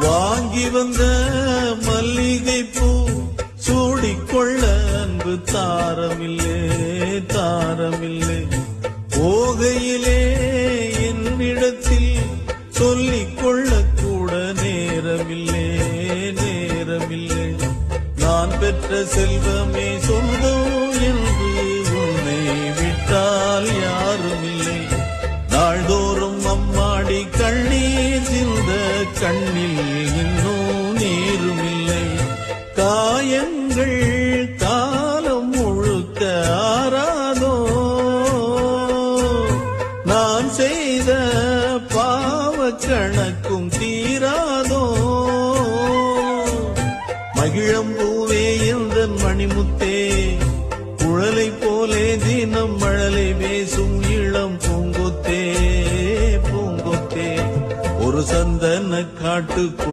வாங்கி வந்த மல்லிகை பூ சூடிக்கொள்ள அன்பு தாரமில்லே தாரமில்லை. போகையிலே என்னிடத்தில் சொல்லிக் கொள்ள கூட நேரமில்லை நேரமில்லை. நான் பெற்ற செல்வமே சொந்தம் என்று உன்னை விட்டால் யாருமில்லை. நாள்தோறும் அம்மாடி கண்ணீர் சிந்த கண்ணில் இன்னும் நீருமில்லை. காயங்கள் காலம் முழுக்க ஆறாதோ, நான் செய்த பாவ கணக்கும் தீராதோ. மகிழம்பூவே எந்த மணிமுத்தே, குழலை போலே தினம் மழலை பேசும் இளம் பூங்கொத்தே பூங்கொத்தே. ஒரு சந்தன காட்டு